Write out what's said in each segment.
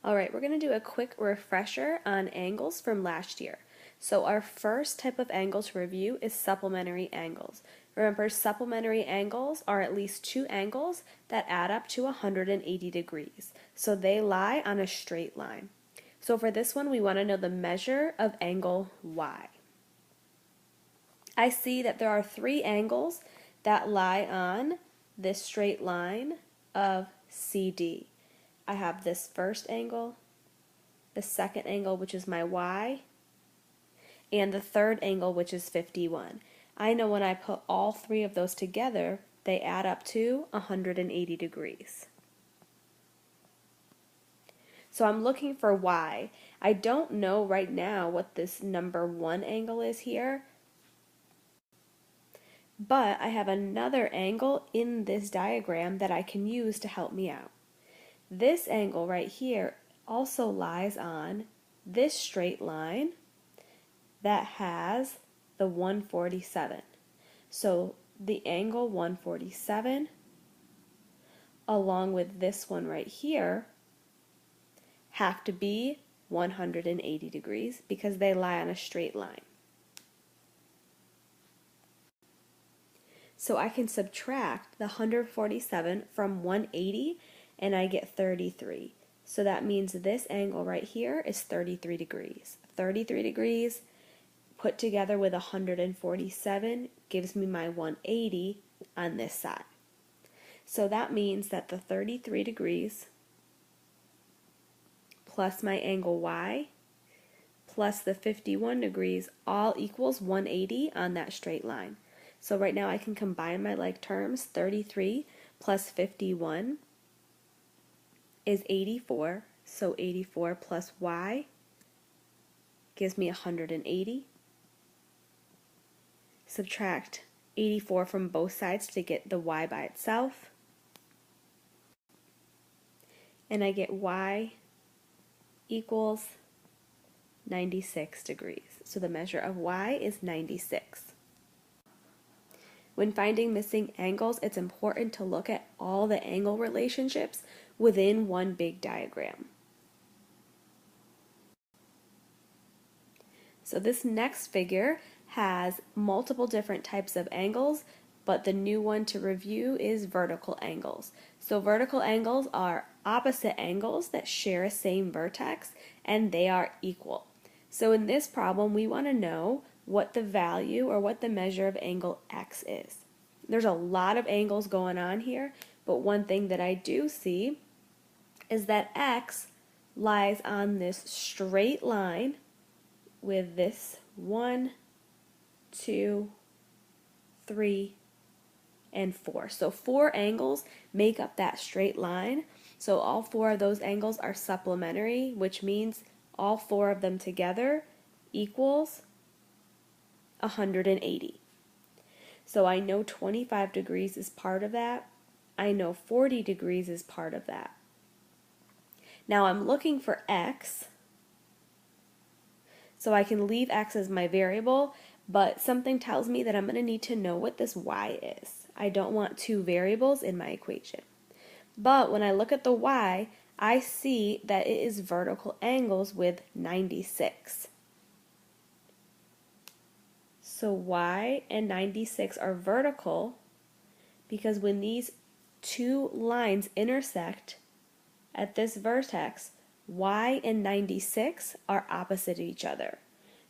Alright, we're going to do a quick refresher on angles from last year. So our first type of angle to review is supplementary angles. Remember, supplementary angles are at least two angles that add up to 180 degrees. So they lie on a straight line. So for this one, we want to know the measure of angle Y. I see that there are three angles that lie on this straight line of CD. I have this first angle, the second angle, which is my Y, and the third angle, which is 51. I know when I put all three of those together, they add up to 180 degrees. So I'm looking for Y. I don't know right now what this number 1 angle is here, but I have another angle in this diagram that I can use to help me out. This angle right here also lies on this straight line that has the 147. So the angle 147 along with this one right here have to be 180 degrees because they lie on a straight line. So I can subtract the 147 from 180 and I get 33. So that means this angle right here is 33 degrees. 33 degrees put together with 147 gives me my 180 on this side. So that means that the 33 degrees plus my angle Y plus the 51 degrees all equals 180 on that straight line. So right now I can combine my like terms. 33 plus 51 is 84, so 84 plus Y gives me 180. Subtract 84 from both sides to get the Y by itself, and I get Y equals 96 degrees. So the measure of Y is 96. When finding missing angles, it's important to look at all the angle relationships within one big diagram. So this next figure has multiple different types of angles, but the new one to review is vertical angles. So vertical angles are opposite angles that share a same vertex and they are equal. So in this problem, we want to know what the value or what the measure of angle X is. There's a lot of angles going on here, but one thing that I do see is that X lies on this straight line with this 1, 2, 3, and 4. So 4 angles make up that straight line. So all 4 of those angles are supplementary, which means all 4 of them together equals 180. So I know 25 degrees is part of that. I know 40 degrees is part of that. Now I'm looking for X, so I can leave X as my variable, but something tells me that I'm going to need to know what this Y is. I don't want two variables in my equation. But when I look at the Y, I see that it is vertical angles with 96. So Y and 96 are vertical because when these two lines intersect at this vertex, Y and 96 are opposite each other.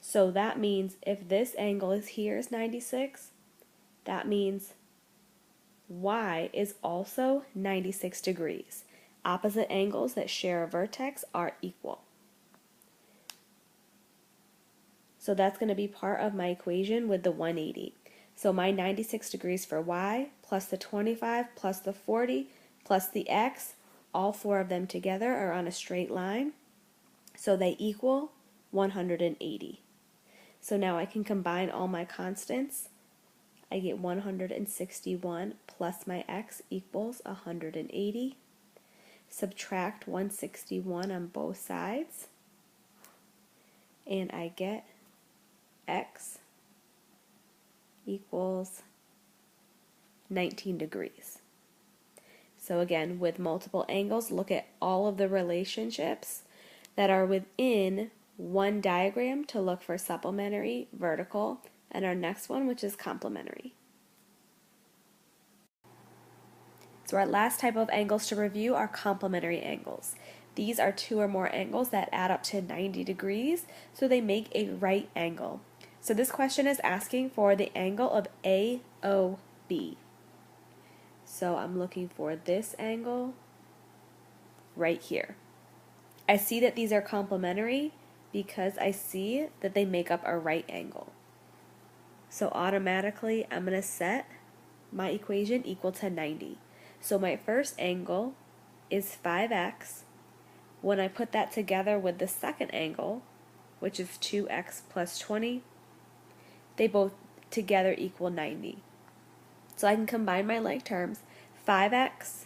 So that means if this angle is here is 96, that means Y is also 96 degrees. Opposite angles that share a vertex are equal. So that's going to be part of my equation with the 180. So my 96 degrees for Y plus the 25 plus the 40 plus the X, all 4 of them together are on a straight line. So they equal 180. So now I can combine all my constants. I get 161 plus my X equals 180. Subtract 161 on both sides, and I get X equals 19 degrees. So again, with multiple angles, look at all of the relationships that are within one diagram to look for supplementary, vertical, and our next one, which is complementary. So our last type of angles to review are complementary angles. These are two or more angles that add up to 90 degrees, so they make a right angle. So this question is asking for the angle of AOB. So I'm looking for this angle right here. I see that these are complementary because I see that they make up a right angle. So automatically I'm going to set my equation equal to 90. So my first angle is 5x. When I put that together with the second angle, which is 2x plus 20, they both together equal 90. So I can combine my like terms. 5x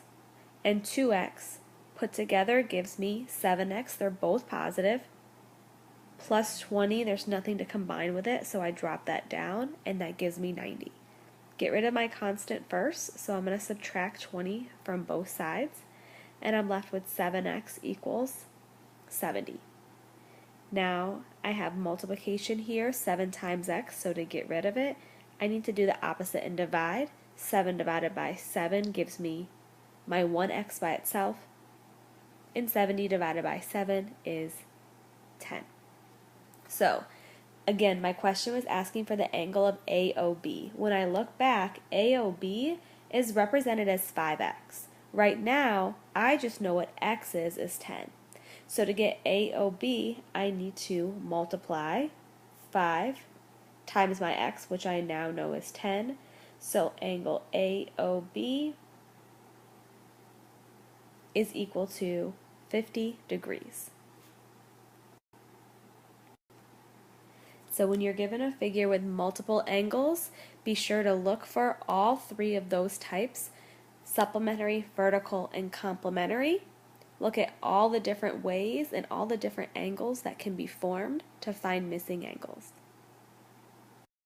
and 2x put together gives me 7x. They're both positive. Plus 20, there's nothing to combine with it, so I drop that down, and that gives me 90. Get rid of my constant first, so I'm going to subtract 20 from both sides, and I'm left with 7x equals 70. Now I have multiplication here, 7 times x, so to get rid of it, I need to do the opposite and divide. 7 divided by 7 gives me my 1x by itself, and 70 divided by 7 is 10. So, again, my question was asking for the angle of AOB. When I look back, AOB is represented as 5x. Right now, I just know what x is 10. So to get AOB, I need to multiply 5 times my x, which I now know is 10. So angle AOB is equal to 50 degrees. So when you're given a figure with multiple angles, be sure to look for all three of those types: supplementary, vertical, and complementary. Look at all the different ways and all the different angles that can be formed to find missing angles.